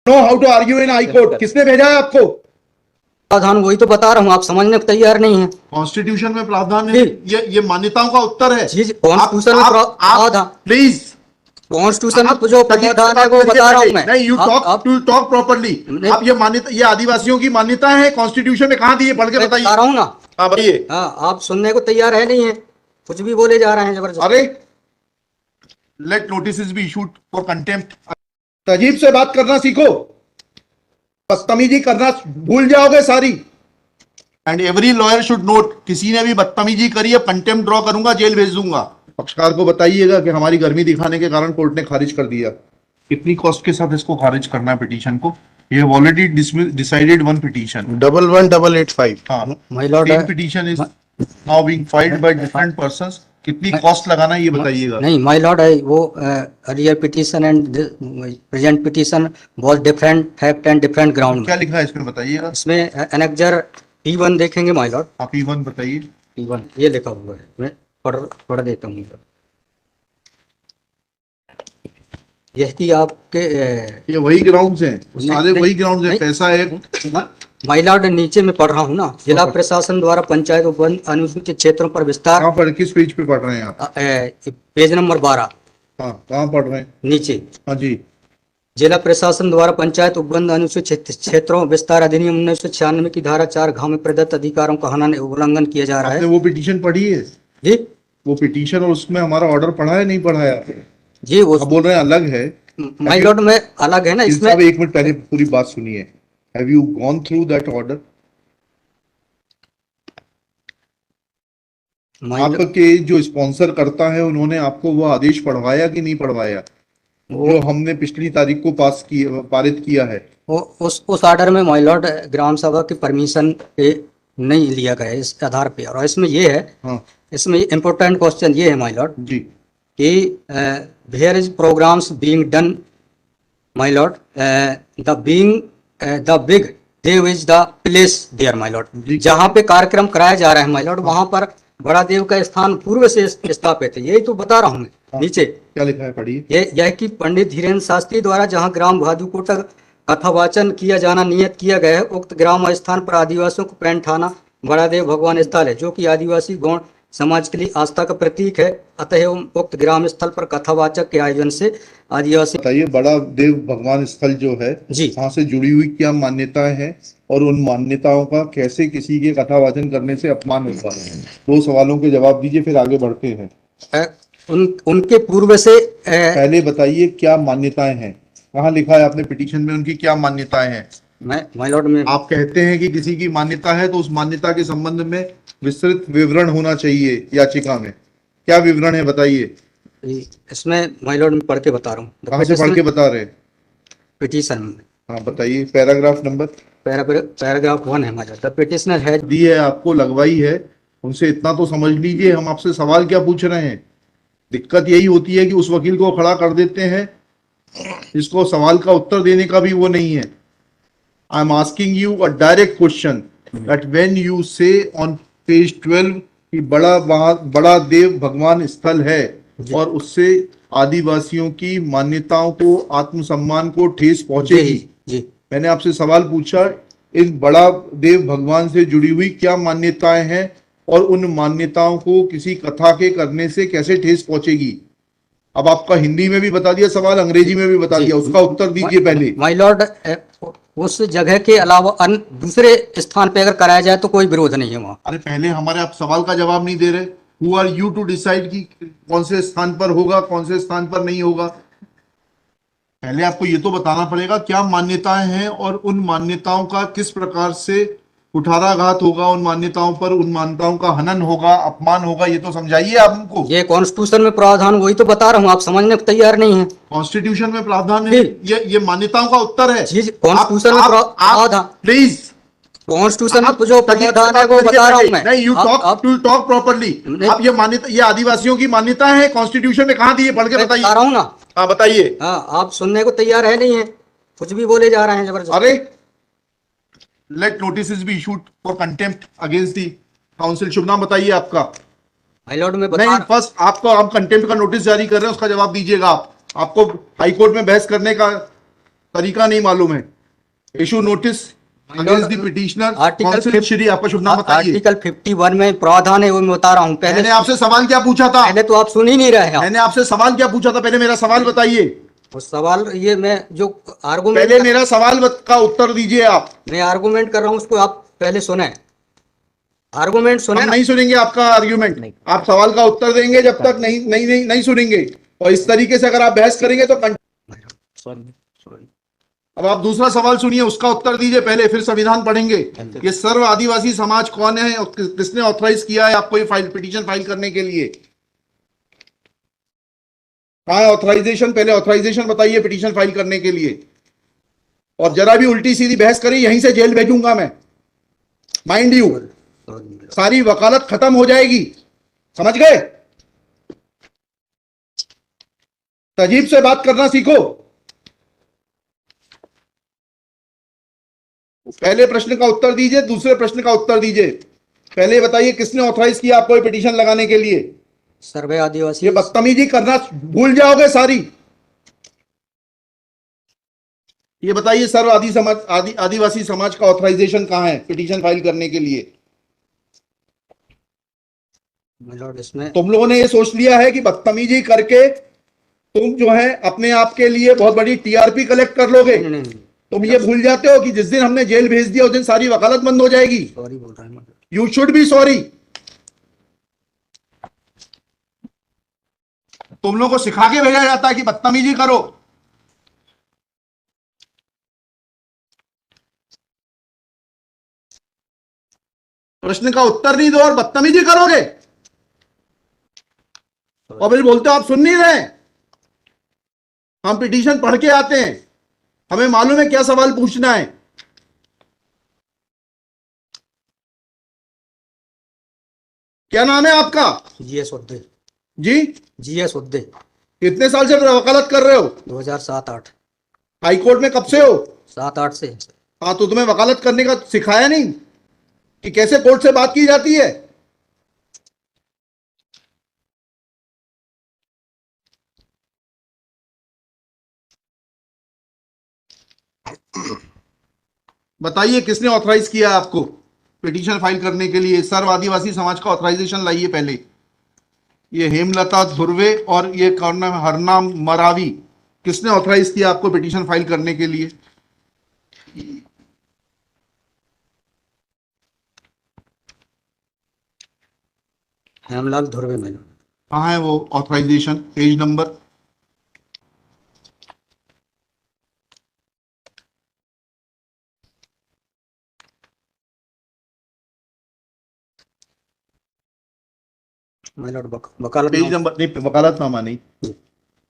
No how to argue in high court. किसने भेजा है आपको? प्रावधान वही तो बता रहा हूँ, आप समझने को तैयार नहीं है। कॉन्स्टिट्यूशन में प्रावधान है, ये मान्यताओं का उत्तर है। जी कॉन्स्टिट्यूशन में प्रावधान, प्लीज कॉन्स्टिट्यूशन में जो प्रावधान है वो बता रहा हूँ मैं। नहीं, यू टॉक प्रॉपर्ली। आप ये मान्यता, ये आदिवासियों की मान्यता है, कॉन्स्टिट्यूशन में कहाँ दी है? पढ़ के बताइए। बता रहा हूँ ना। हाँ बताइए। हाँ, आप सुनने को तैयार है नहीं है, कुछ भी बोले जा रहे हैं जबरदस्त। अरे let notice be issued for contempt. तजीब से बात करना सीखो, बदतमीजी करना भूल जाओगे सारी। And every lawyer should note, किसी ने भी बदतमीजी करी है कंटेम्प्ट ड्रॉ करूंगा, जेल भेज दूंगा। पक्षकार को बताइएगा कि हमारी गर्मी दिखाने के कारण कोर्ट ने खारिज कर दिया। कितनी कॉस्ट के साथ इसको खारिज करना है पिटीशन को? ये ऑलरेडी डिसाइडेड वन पिटीशन 11885। हाँ, my Lord, same petition is now being filed by different persons. कितनी कॉस्ट लगाना है ये बताइएगा। नहीं माय लॉर्ड, वो earlier petition and present petition was different fact and different ground. क्या लिखा है इसमें बताइएगा। इसमें एनेक्जर P1 देखेंगे माय लॉर्ड। आप P1 बताइए। P1 ये लिखा हुआ है, मैं पढ़ देता हूँ। यही आपके ये वही ग्राउंड्स हैं, सारे वही ग्राउंड्स हैं। पैसा है माय लॉर्ड, नीचे में पढ़ रहा हूँ ना, जिला प्रशासन द्वारा पंचायत उपवन अनुसूचित क्षेत्रों पर विस्तार। कहाँ पर, किस पेज पे पढ़ रहे हैं आप? Page number 12। हाँ, कहाँ पढ़ रहे हैं? नीचे। हाँ जी। जिला प्रशासन द्वारा पंचायत उपबंध अनुसूचित क्षेत्रों विस्तार अधिनियम 1996 की धारा 4 घ में प्रदत्त अधिकारों का हनन उल्लंघन किया जा रहा है। आपने वो पिटीशन पढ़ी है जी? वो पिटीशन और उसमें हमारा ऑर्डर पढ़ा है नहीं पढ़ा है? जी वो आप बोल रहे हैं अलग है। माय लॉर्ड में अलग है ना इसमें। एक मिनट पहले पूरी बात सुनिए। Have you gone through that order? आपके जो स्पॉन्सर करता है उन्होंने आपको वो आदेश पढ़वाया कि नहीं पढ़वाया, जो हमने पिछली तारीख को पारित किया है? उस ऑर्डर में माय लॉर्ड ग्राम सभा की परमिशन पे नहीं लिया गया है इस आधार पे। और इसमें ये है, हाँ, इसमें इम्पोर्टेंट क्वेश्चन ये है माय लॉर्ड जी कि where is programs being done my lord, the big dev is the place there my lord. जहाँ पे कार्यक्रम कराया जा रहा है माय लॉर्ड, वहां पर बड़ा देव का स्थान पूर्व से स्थापित है। यही तो बता रहा हूँ मैं। नीचे क्या लिखा है पढ़िए। यह कि पंडित धीरेन्द्र शास्त्री द्वारा जहां ग्राम भादुकोट कथावाचन किया जाना नियत किया गया है, उक्त ग्राम स्थान पर आदिवासियों को पैंठाना बड़ा देव भगवान स्थल है, जो कि आदिवासी गौण समाज के लिए आस्था का प्रतीक है। अतः उक्त ग्राम स्थल पर कथावाचक के आयोजन से आदिवासी। बताइए, बड़ा देव भगवान स्थल जो है जी, वहाँ से जुड़ी हुई क्या मान्यताएं हैं और उन मान्यताओं का कैसे किसी के कथावाचन करने से अपमान होता है? दो सवालों के जवाब दीजिए, फिर आगे बढ़ते हैं। उनके पूर्व से पहले बताइए क्या मान्यताएं हैं, कहाँ लिखा है आपने पिटीशन में उनकी क्या मान्यताएं हैं? माय लॉर्ड में आप कहते हैं कि किसी की मान्यता है तो उस मान्यता के संबंध में विस्तृत विवरण होना चाहिए याचिका में। क्या विवरण है बताइए। इसमें माय लॉर्ड में पढ़ के बता रहा हूँ। कहाँ से पढ़ के बता रहे हैं? पिटीशन में। हाँ बताइए, पैराग्राफ नंबर। पैराग्राफ 1 है माय लॉर्ड। द पिटिशनर है दी है आपको, लगवाई है, उनसे इतना तो समझ लीजिए। हम आपसे सवाल क्या पूछ रहे हैं? दिक्कत यही होती है कि उस वकील को खड़ा कर देते हैं जिसको सवाल का उत्तर देने का भी वो नहीं है। I am asking you a direct question that when you से ऑन पेज 12 कि बड़ा देव भगवान स्थल है और उससे आदिवासियों की मान्यताओं को, आत्मसम्मान को ठेस पहुंचेगी। जी, मैंने आपसे सवाल पूछा, इस बड़ा देव भगवान से जुड़ी हुई क्या मान्यताएं हैं और उन मान्यताओं को किसी कथा के करने से कैसे ठेस पहुंचेगी? अब आपका हिंदी में भी बता दिया सवाल, अंग्रेजी में भी बता दिया, उसका उत्तर दीजिए पहले। माय लॉर्ड, उस जगह के अलावा दूसरे स्थान पे अगर कराया जाए तो कोई विरोध नहीं है वहाँ। अरे पहले हमारे आप सवाल का जवाब नहीं दे रहे। Who are you to decide कि कौन से स्थान पर होगा, कौन से स्थान पर नहीं होगा? पहले आपको ये तो बताना पड़ेगा क्या मान्यताएं हैं और उन मान्यताओं का किस प्रकार से कुठाराघात होगा, उन मान्यताओं पर, उन मान्यताओं का हनन होगा, अपमान होगा, ये तो समझाइए आप हमको। ये कॉन्स्टिट्यूशन में प्रावधान वही तो बता रहा हूँ, आप समझने को तैयार नहीं है। कॉन्स्टिट्यूशन में प्रावधान है, ये मान्यताओं का उत्तर है। जी, कॉन्स्टिट्यूशन में प्रावधान, प्लीज कॉन्स्टिट्यूशन में जो प्रावधान है वो बता रहा हूँ मैं। नहीं, यू टॉक प्रॉपर्ली। आप ये मान्यता, ये आदिवासियों की मान्यता है, कॉन्स्टिट्यूशन में कहाँ दी है? पढ़ के बताइए। बता रहा हूँ ना। हाँ बताइए। हाँ, आप सुनने को तैयार है नहीं है, कुछ भी बोले जा रहे हैं जबरदस्त। अरे let notice be issued for contempt against the council. शुभ नाम बताइए आपका। माय लॉर्ड में नहीं, फर्स्ट आपको, आप कंटेम्प्ट का नोटिस जारी कर रहे हैं, उसका जवाब दीजिएगा। आपको हाईकोर्ट में बहस करने का तरीका नहीं मालूम है। Issue notice against the petitioner council. Shri आपका शुभ नाम बताइए। आर्टिकल 51 में प्रावधान है, वो मैं बता रहा हूँ। पहले मैंने आपसे सवाल क्या पूछा था? पहले तो आप सुन ही नहीं रहे हैं। मैंने आपसे सवाल क्या पूछा था? पहले मेरा सवाल बताइए। वो सवाल ये मैं जो आर्गूमेंट पहले मेरा सवाल का उत्तर दीजिए आप। मैं आर्गूमेंट कर रहा हूँ, उसको आप पहले सुने। आर्गूमेंट सुने हम ना। नहीं सुनेंगे आपका आर्ग्यूमेंट। नहीं। आप सवाल का उत्तर देंगे जब तक नहीं सुनेंगे। और इस तरीके से अगर आप बहस करेंगे तो सॉरी। अब आप दूसरा सवाल सुनिए, उसका उत्तर दीजिए पहले, फिर संविधान पढ़ेंगे। ये सर्व आदिवासी समाज कौन है और किसने ऑथराइज किया है आपको ये पिटीशन फाइल करने के लिए? कहाँ है ऑथराइजेशन? पहले ऑथराइजेशन बताइए पिटीशन फाइल करने के लिए। और जरा भी उल्टी सीधी बहस करी यहीं से जेल भेजूंगा मैं, माइंड यू। सारी वकालत खत्म हो जाएगी, समझ गए? तजीब से बात करना सीखो। पहले प्रश्न का उत्तर दीजिए, दूसरे प्रश्न का उत्तर दीजिए। पहले बताइए किसने ऑथराइज किया आपको पिटीशन लगाने के लिए? सर्वे आदिवासी। ये बदतमीजी करना भूल जाओगे सारी। ये बताइए सर्व आदिवासी समाज का ऑथराइजेशन कहां है पिटीशन फाइल करने के लिए? इसमें तुम लोगों ने ये सोच लिया है कि बदतमीजी करके तुम जो है अपने आप के लिए बहुत बड़ी टीआरपी कलेक्ट कर लोगे। नहीं। तुम ये भूल जाते हो कि जिस दिन हमने जेल भेज दिया उस दिन सारी वकालत बंद हो जाएगी। सॉरी बोल रहा है। You should be sorry. तुम लोगों को सिखा के भेजा जाता है कि बदतमीजी करो। प्रश्न का उत्तर नहीं दो और बदतमीजी करोगे और फिर बोलते हो आप सुन नहीं रहे। हम पिटीशन पढ़ के आते हैं, हमें मालूम है क्या सवाल पूछना है। क्या नाम है आपका? जीएस उद्दे। जी जीएस उद्दे। कितने साल से वकालत कर रहे हो? 2007-8। हाई कोर्ट में कब से हो? 7-8 से। हाँ, तो तुम्हें वकालत करने का सिखाया नहीं कि कैसे कोर्ट से बात की जाती है? बताइए किसने ऑथराइज किया आपको पिटीशन फाइल करने के लिए? सर्व आदिवासी समाज का ऑथराइजेशन लाइए पहले। ये हेमलता धुर्वे और ये कौन नाम, हरनाम मरावी, किसने ऑथराइज किया आपको पिटीशन फाइल करने के लिए? हेमलाल धुर्वे में। कहाँ है वो ऑथराइजेशन? Page number. वकालत पेज नंबर नहीं, वकालतनामा नहीं।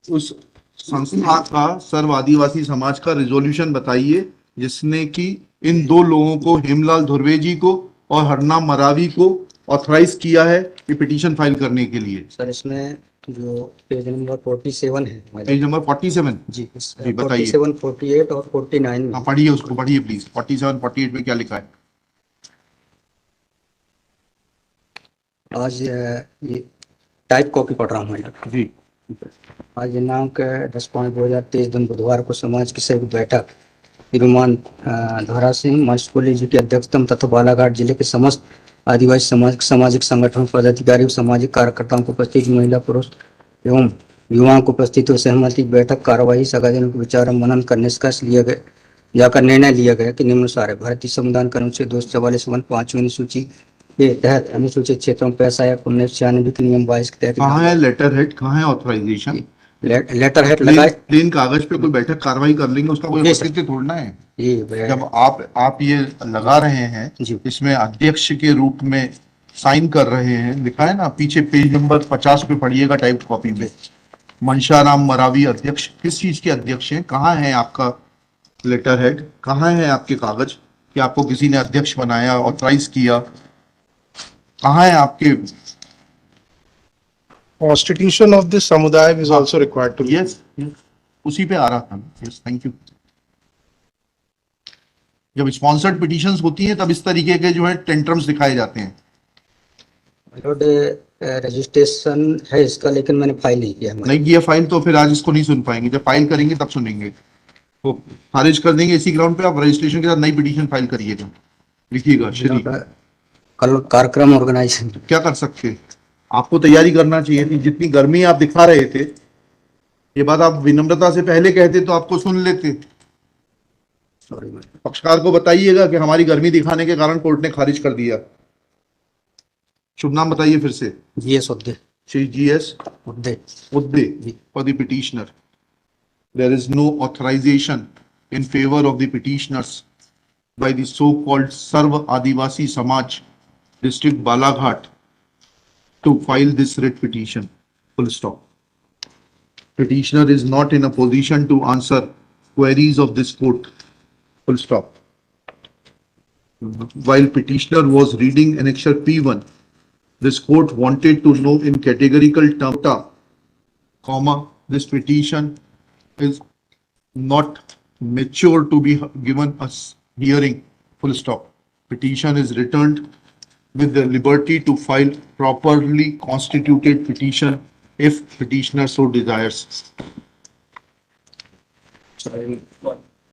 उस संस्था का सर्व आदिवासी समाज का रिजोल्यूशन बताइए जिसने कि इन दो लोगों को, हेमलाल धुर्वे जी को और हरनाम मरावी को, ऑथराइज किया है ये पिटीशन फाइल करने के लिए। सर इसमें जो पेज नंबर 47 है। पेज नंबर 47 जी बताइए। 47, 48 और 49 में। हाँ, पढ़िए उसको, पढ़िए प्लीज। 47, 48 में क्या लिखा है? आज ये टाइप कॉपी पढ़ रहा हूँ मैं जी। आज दिनांक 10/5/2023 दिन बुधवार को समाज की संयुक्त बैठक श्रीमान धरा सिंह मास्कोली जी की अध्यक्षता में तथा बालाघाट जिले के समस्त आदिवासी सामाजिक संगठनों पदाधिकारी सामाजिक कार्यकर्ताओं को उपस्थित महिला पुरुष एवं युवाओं को उपस्थित हुए सहमति बैठक कार्यवाही सगाजनों के विचार मनन कर निष्कर्ष लिया गया जाकर निर्णय लिया गया कि निम्नानुसार है। भारतीय संविधान के अनुच्छेद 244 5वीं अनुसूची के तहत अनुसूचित क्षेत्रों में पैसा या 1996 के नियम 22 के तहत कहाँ है लेटर हेड? कहाँ है ऑथराइजेशन? लेटर हेड लगाए। प्लेन कागज पे कोई बैठक कार्रवाई कर लेंगे, उसका कोई औचित्य थोड़ना है। जब आप ये लगा रहे हैं, इसमें अध्यक्ष के रूप में साइन कर रहे हैं, लिखा है ना पीछे, पेज नंबर 50 पे पढ़िएगा टाइप कॉपी में। मनशाराम मरावी अध्यक्ष, किस चीज के अध्यक्ष हैं? कहाँ है आपका लेटर हेड? कहाँ है आपके कागज कि आपको किसी ने अध्यक्ष बनाया, ऑथराइज किया? कहाँ है आपके? Constitution of this samudaya is also required to. Yes, उसी पे आ रहा था। Yes, thank you. जब स्पॉन्सर्ड पिटीशंस होती हैं तब इस तरीके के जो है टेंट्रम्स दिखाए जाते हैं। रजिस्ट्रेशन है इसका, लेकिन मैंने फाइल नहीं किया। नहीं किया फाइल तो फिर आज इसको नहीं सुन पाएंगे, जब फाइल करेंगे तब सुनेंगे। वो खारिज कर देंगे इसी ग्राउंड पे, आप रजिस्ट्रेशन के साथ नई पिटीशन फाइल करिएगा। लिखिएगा श्री। कल कार्यक्रम ऑर्गेनाइज। क्या कर सकते हैं? आपको तैयारी करना चाहिए थी, जितनी गर्मी आप दिखा रहे थे, ये बात आप विनम्रता से पहले कहते तो आपको सुन लेते। Sorry madam. पक्षकार को बताइएगा कि हमारी गर्मी दिखाने के कारण कोर्ट ने खारिज कर दिया। शुभ नाम बताइए फिर से। GS Uddey. Shri GS Uddey. Uddey for the petitioner. There is no authorization in favor of the petitioners by the so-called Sarv Adivasi Samaj, District Balaghat, to file this writ petition. Full stop. Petitioner is not in a position to answer queries of this court. Full stop. While petitioner was reading annexure P1, this court wanted to know in categorical terms, comma, this petition is not mature to be given a hearing, full stop. Petition is returned with the liberty to file properly constituted petition if petitioner so desires.